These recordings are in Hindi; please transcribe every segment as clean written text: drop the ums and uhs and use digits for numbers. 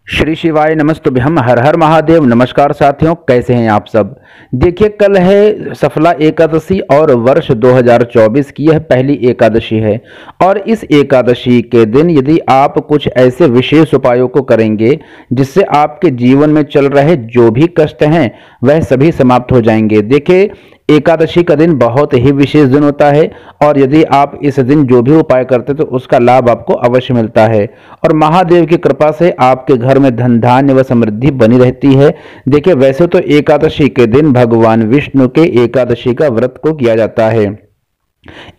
श्री शिवाय नमस्तुभ्यम। हर हर महादेव। नमस्कार साथियों, कैसे हैं आप सब। देखिए, कल है सफला एकादशी और वर्ष 2024 की यह पहली एकादशी है। और इस एकादशी के दिन यदि आप कुछ ऐसे विशेष उपायों को करेंगे जिससे आपके जीवन में चल रहे जो भी कष्ट हैं वह सभी समाप्त हो जाएंगे। देखिए, एकादशी का दिन बहुत ही विशेष दिन होता है और यदि आप इस दिन जो भी उपाय करते तो उसका लाभ आपको अवश्य मिलता है और महादेव की कृपा से आपके घर में धन धान्य व समृद्धि बनी रहती है। देखिए, वैसे तो एकादशी के दिन भगवान विष्णु के एकादशी का व्रत को किया जाता है।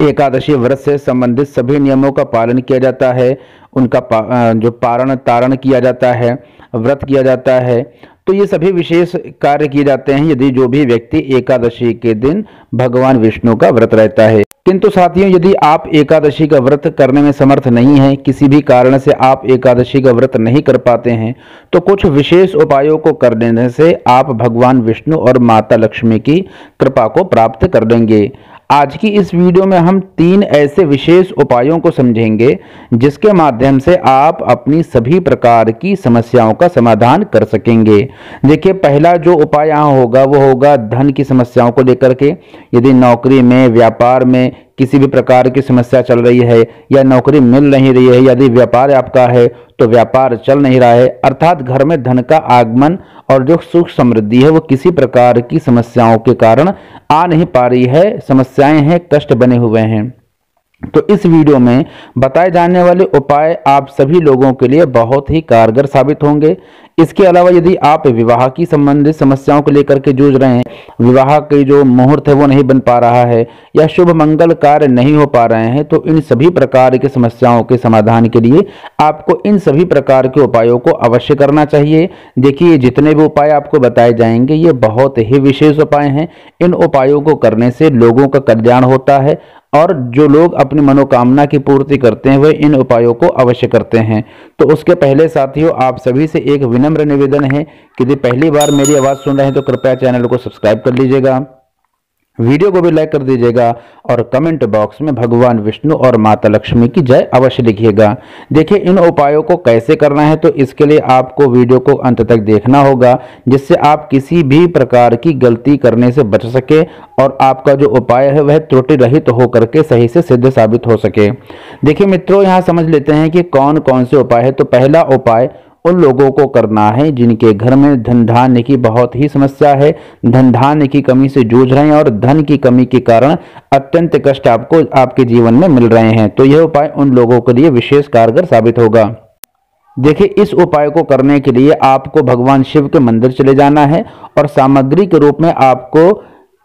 एकादशी व्रत से संबंधित सभी नियमों का पालन किया जाता है, उनका जो पारण तारण किया जाता है, व्रत किया जाता है। तो ये सभी विशेष कार्य किए जाते हैं यदि जो भी व्यक्ति एकादशी के दिन भगवान विष्णु का व्रत रहता है। किंतु साथियों, यदि आप एकादशी का व्रत करने में समर्थ नहीं हैं, किसी भी कारण से आप एकादशी का व्रत नहीं कर पाते हैं, तो कुछ विशेष उपायों को कर लेने से आप भगवान विष्णु और माता लक्ष्मी की कृपा को प्राप्त कर लेंगे। आज की इस वीडियो में हम 3 ऐसे विशेष उपायों को समझेंगे जिसके माध्यम से आप अपनी सभी प्रकार की समस्याओं का समाधान कर सकेंगे। देखिए, पहला जो उपाय यहाँ होगा वो होगा धन की समस्याओं को लेकर के। यदि नौकरी में, व्यापार में किसी भी प्रकार की समस्या चल रही है या नौकरी मिल नहीं रही है, यदि व्यापार आपका है तो व्यापार चल नहीं रहा है, अर्थात घर में धन का आगमन और जो सुख समृद्धि है वो किसी प्रकार की समस्याओं के कारण आ नहीं पा रही है, समस्याएं हैं, कष्ट बने हुए हैं, तो इस वीडियो में बताए जाने वाले उपाय आप सभी लोगों के लिए बहुत ही कारगर साबित होंगे। इसके अलावा यदि आप विवाह की संबंधित समस्याओं को लेकर के जूझ रहे हैं, विवाह के जो मुहूर्त है वो नहीं बन पा रहा है या शुभ मंगल कार्य नहीं हो पा रहे हैं, तो इन सभी प्रकार की समस्याओं के समाधान के लिए आपको इन सभी प्रकार के उपायों को अवश्य करना चाहिए। देखिए, जितने भी उपाय आपको बताए जाएंगे ये बहुत ही विशेष उपाय हैं। इन उपायों को करने से लोगों का कल्याण होता है और जो लोग अपनी मनोकामना की पूर्ति करते हैं वे इन उपायों को अवश्य करते हैं। तो उसके पहले साथियों, आप सभी से एक विनम्र निवेदन है कि यदि पहली बार मेरी आवाज़ सुन रहे हैं तो कृपया चैनल को सब्सक्राइब कर लीजिएगा, वीडियो को भी लाइक कर दीजिएगा और कमेंट बॉक्स में भगवान विष्णु और माता लक्ष्मी की जय अवश्य लिखिएगा। देखिए, इन उपायों को कैसे करना है तो इसके लिए आपको वीडियो को अंत तक देखना होगा जिससे आप किसी भी प्रकार की गलती करने से बच सके और आपका जो उपाय है वह त्रुटि रहित होकर के सही से सिद्ध साबित हो सके। देखिए मित्रों, यहाँ समझ लेते हैं कि कौन कौन से उपाय है। तो पहला उपाय उन लोगों को करना है जिनके घर में धन धान्य की बहुत ही समस्या है, धन धान्य की कमी से जूझ रहे हैं और धन की कमी के कारण अत्यंत कष्ट आपको आपके जीवन में मिल रहे हैं। तो यह उपाय उन लोगों के लिए विशेष कारगर साबित होगा। देखिए, इस उपाय को करने के लिए आपको भगवान शिव के मंदिर चले जाना है और सामग्री के रूप में आपको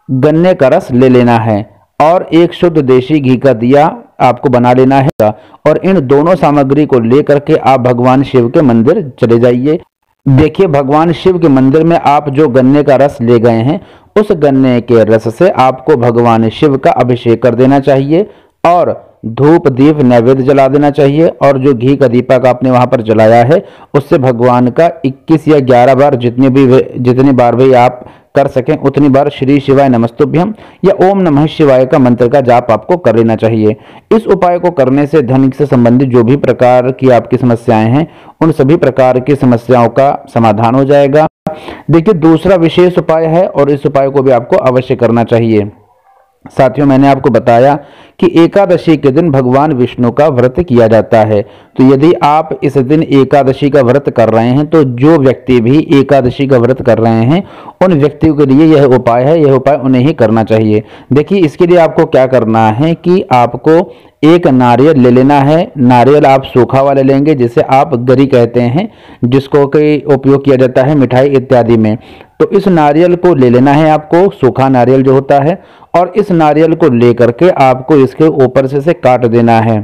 गन्ने का रस ले लेना है और एक शुद्ध देशी घी का दिया आपको बना लेना है और इन दोनों सामग्री को लेकर के आप भगवान शिव के मंदिर चले जाइए। देखिए, भगवान शिव के मंदिर में आप जो गन्ने का रस ले गए हैं उस गन्ने के रस से आपको भगवान शिव का अभिषेक कर देना चाहिए और धूप दीप नैवेद्य जला देना चाहिए और जो घी का दीपक आपने वहां पर जलाया है उससे भगवान का 21 या 11 बार जितनी बार भी आप कर सकें उतनी बार श्री शिवाय नमस्तुभ्यम या ओम नमः शिवाय का मंत्र का जाप आपको कर लेना चाहिए। इस उपाय को करने से धन से संबंधित जो भी प्रकार की आपकी समस्याएं हैं उन सभी प्रकार की समस्याओं का समाधान हो जाएगा। देखिए, दूसरा विशेष उपाय है और इस उपाय को भी आपको अवश्य करना चाहिए। साथियों, मैंने आपको बताया कि एकादशी के दिन भगवान विष्णु का व्रत किया जाता है। तो यदि आप इस दिन एकादशी का व्रत कर रहे हैं तो जो व्यक्ति भी एकादशी का व्रत कर रहे हैं उन व्यक्तियों के लिए यह उपाय है, यह उपाय उन्हें ही करना चाहिए। देखिए, इसके लिए आपको क्या करना है कि आपको एक नारियल ले लेना है। नारियल आप सूखा वाला लेंगे जिसे आप गरी कहते हैं, जिसको कि उपयोग किया जाता है मिठाई इत्यादि में। तो इस नारियल को ले लेना है आपको, सूखा नारियल जो होता है, और इस नारियल को लेकर के आपको इसके ऊपर से काट देना है।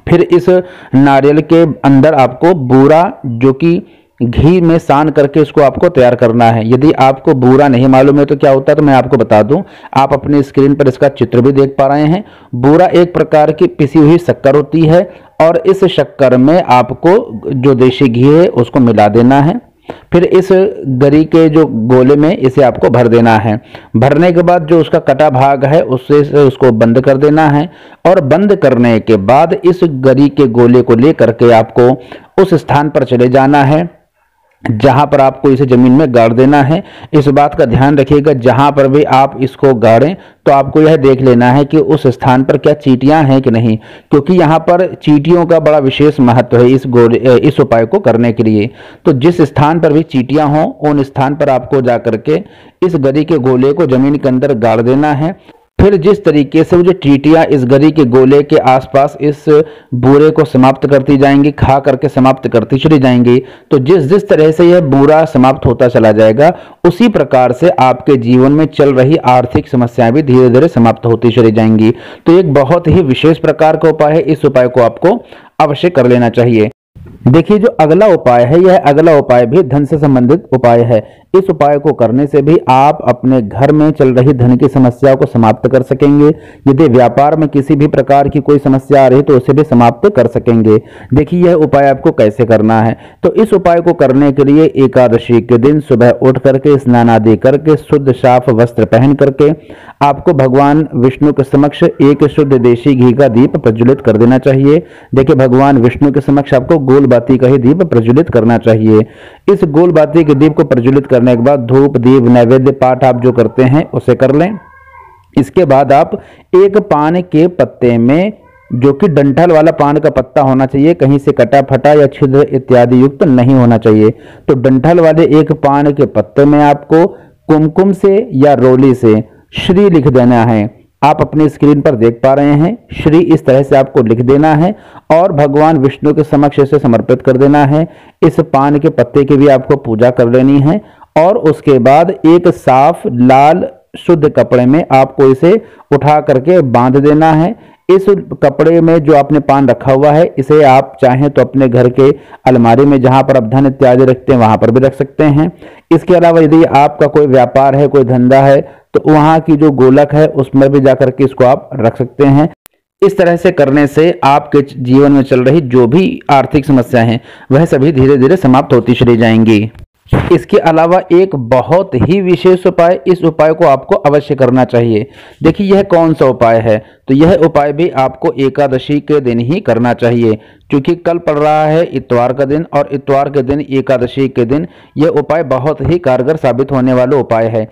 फिर इस नारियल के अंदर आपको बूरा जो कि घी में सान करके उसको आपको तैयार करना है। यदि आपको बूरा नहीं मालूम है तो क्या होता है तो मैं आपको बता दूं, आप अपनी स्क्रीन पर इसका चित्र भी देख पा रहे हैं। बूरा एक प्रकार की पिसी हुई शक्कर होती है और इस शक्कर में आपको जो देशी घी है उसको मिला देना है। फिर इस गरी के जो गोले में इसे आपको भर देना है। भरने के बाद जो उसका कटा भाग है उससे उसको बंद कर देना है और बंद करने के बाद इस गरी के गोले को लेकर के आपको उस स्थान पर चले जाना है जहां पर आपको इसे जमीन में गाड़ देना है। इस बात का ध्यान रखिएगा, जहां पर भी आप इसको गाड़ें तो आपको यह देख लेना है कि उस स्थान पर क्या चींटियां हैं कि नहीं, क्योंकि यहां पर चींटियों का बड़ा विशेष महत्व है इस उपाय को करने के लिए। तो जिस स्थान पर भी चींटियां हों उन स्थान पर आपको जाकर के इस गरी के गोले को जमीन के अंदर गाड़ देना है। फिर जिस तरीके से वो जो चींटियां इस गरी के गोले के आसपास इस बूरे को समाप्त करती जाएंगी, खा करके समाप्त करती चली जाएंगी, तो जिस जिस तरह से यह बूरा समाप्त होता चला जाएगा उसी प्रकार से आपके जीवन में चल रही आर्थिक समस्याएं भी धीरे धीरे समाप्त होती चली जाएंगी। तो एक बहुत ही विशेष प्रकार का उपाय है, इस उपाय को आपको अवश्य कर लेना चाहिए। देखिए, जो अगला उपाय है यह अगला उपाय भी धन से संबंधित उपाय है। इस उपाय को करने से भी आप अपने घर में चल रही धन की समस्या को समाप्त कर सकेंगे। यदि व्यापार में किसी भी प्रकार की कोई समस्या आ रही तो उसे भी समाप्त कर सकेंगे। देखिए, यह उपाय आपको कैसे करना है। तो इस उपाय को करने के लिए एकादशी के दिन सुबह उठ करके स्नान आदि करके शुद्ध साफ वस्त्र पहन करके आपको भगवान विष्णु के समक्ष एक शुद्ध देशी घी का दीप प्रज्वलित कर देना चाहिए। देखिए, भगवान विष्णु के समक्ष आपको गोल बाती का ही दीप प्रज्वलित करना चाहिए। इस गोल बाती के दीप को प्रज्वलित करने के बाद धूप दीप नैवेद्य पाठ आप जो करते हैं उसे कर लें। इसके बाद आप एक पान के पत्ते में, जो कि डंठल वाला पान का पत्ता होना चाहिए, कहीं से कटा फटा या छिद्र इत्यादि युक्त नहीं होना चाहिए, तो डंठल वाले एक पान के पत्ते में आपको कुमकुम से या रोली से श्री लिख देना है। आप अपनी स्क्रीन पर देख पा रहे हैं, श्री इस तरह से आपको लिख देना है और भगवान विष्णु के समक्ष इसे समर्पित कर देना है। इस पान के पत्ते की भी आपको पूजा कर लेनी है और उसके बाद एक साफ लाल शुद्ध कपड़े में आपको इसे उठा करके बांध देना है। इस कपड़े में जो आपने पान रखा हुआ है इसे आप चाहें तो अपने घर के अलमारी में जहां पर आप धन इत्यादि रखते हैं वहां पर भी रख सकते हैं। इसके अलावा यदि आपका कोई व्यापार है, कोई धंधा है, तो वहां की जो गोलक है उसमें भी जाकर के इसको आप रख सकते हैं। इस तरह से करने से आपके जीवन में चल रही जो भी आर्थिक समस्याएं हैं वह सभी धीरे धीरे समाप्त होती चली जाएंगी। इसके अलावा एक बहुत ही विशेष उपाय, इस उपाय को आपको अवश्य करना चाहिए। देखिए, यह कौन सा उपाय है, तो यह उपाय भी आपको एकादशी के दिन ही करना चाहिए, क्योंकि कल पड़ रहा है इतवार का दिन और इतवार के दिन एकादशी के दिन यह उपाय बहुत ही कारगर साबित होने वाला उपाय है।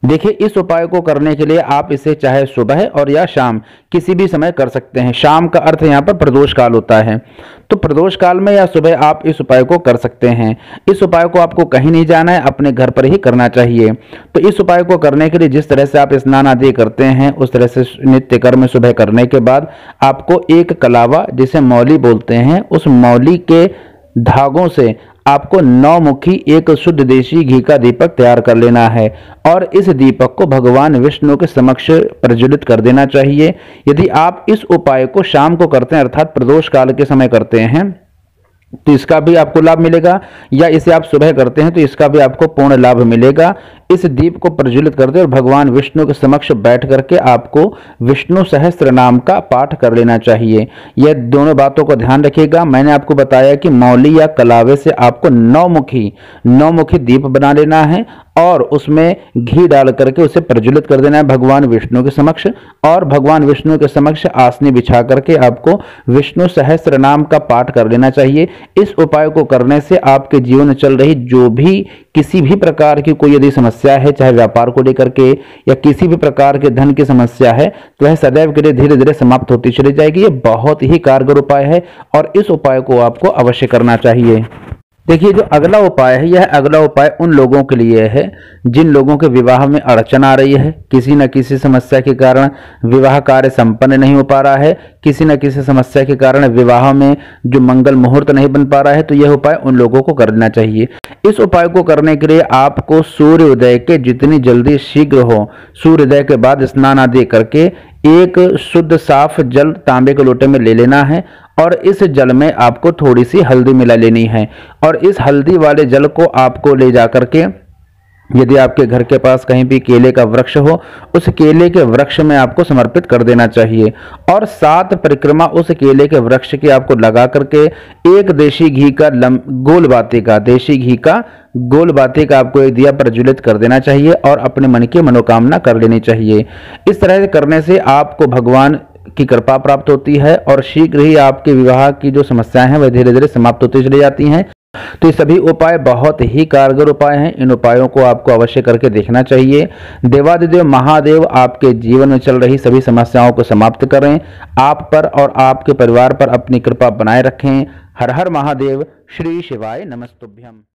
देखिए, इस उपाय को करने के लिए आप इसे चाहे सुबह और या शाम किसी भी समय कर सकते हैं। शाम का अर्थ यहाँ पर प्रदोष काल होता है, तो प्रदोष काल में या सुबह आप इस उपाय को कर सकते हैं। इस उपाय को आपको कहीं नहीं जाना है, अपने घर पर ही करना चाहिए। तो इस उपाय को करने के लिए जिस तरह से आप स्नान आदि करते हैं उस तरह से नित्य कर्म सुबह करने के बाद आपको एक कलावा, जिसे मौली बोलते हैं, उस मौली के धागों से आपको 9 मुखी एक शुद्ध देशी घी का दीपक तैयार कर लेना है और इस दीपक को भगवान विष्णु के समक्ष प्रज्वलित कर देना चाहिए। यदि आप इस उपाय को शाम को करते हैं अर्थात प्रदोष काल के समय करते हैं तो इसका भी आपको लाभ मिलेगा, या इसे आप सुबह करते हैं तो इसका भी आपको पूर्ण लाभ मिलेगा। इस दीप को प्रज्वलित कर दे और भगवान विष्णु के समक्ष बैठ करके आपको विष्णु सहस्त्र नाम का पाठ कर लेना चाहिए। यह दोनों बातों को ध्यान रखिएगा। मैंने आपको बताया कि मौली या कलावे से आपको 9 मुखी दीप बना लेना है और उसमें घी डाल करके उसे प्रज्वलित कर देना है भगवान विष्णु के समक्ष, और भगवान विष्णु के समक्ष आसनी बिछा करके आपको विष्णु सहस्त्र नाम का पाठ कर लेना चाहिए। इस उपाय को करने से आपके जीवन में चल रही जो भी किसी भी प्रकार की कोई यदि समस्या है, चाहे व्यापार को लेकर के या किसी भी प्रकार के धन की समस्या है, तो वह सदैव के लिए धीरे धीरे समाप्त होती चली जाएगी। ये बहुत ही कारगर उपाय है और इस उपाय को आपको अवश्य करना चाहिए। देखिए, जो अगला उपाय है यह अगला उपाय उन लोगों के लिए है जिन लोगों के विवाह में अड़चन आ रही है, किसी न किसी समस्या के कारण विवाह कार्य संपन्न नहीं हो पा रहा है, किसी न किसी समस्या के कारण विवाह में जो मंगल मुहूर्त नहीं बन पा रहा है, तो यह उपाय उन लोगों को करना चाहिए। इस उपाय को करने के लिए आपको सूर्योदय के जितनी जल्दी शीघ्र हो, सूर्योदय के बाद स्नान आदि करके एक शुद्ध साफ जल तांबे के लोटे में ले लेना है और इस जल में आपको थोड़ी सी हल्दी मिला लेनी है और इस हल्दी वाले जल को आपको ले जाकर के, यदि आपके घर के पास कहीं भी केले का वृक्ष हो, उस केले के वृक्ष में आपको समर्पित कर देना चाहिए और 7 परिक्रमा उस केले के वृक्ष की आपको लगा करके एक देशी घी का देशी घी का गोल बाती का आपको एक दिया प्रज्वलित कर देना चाहिए और अपने मन की मनोकामना कर लेनी चाहिए। इस तरह से करने से आपको भगवान की कृपा प्राप्त होती है और शीघ्र ही आपके विवाह की जो समस्याएं हैं वह धीरे धीरे समाप्त होती चली जाती हैं। तो ये सभी उपाय बहुत ही कारगर उपाय हैं। इन उपायों को आपको अवश्य करके देखना चाहिए। देवादिदेव महादेव आपके जीवन में चल रही सभी समस्याओं को समाप्त करें, आप पर और आपके परिवार पर अपनी कृपा बनाए रखें। हर हर महादेव। श्री शिवाय नमस्तुभ्यम।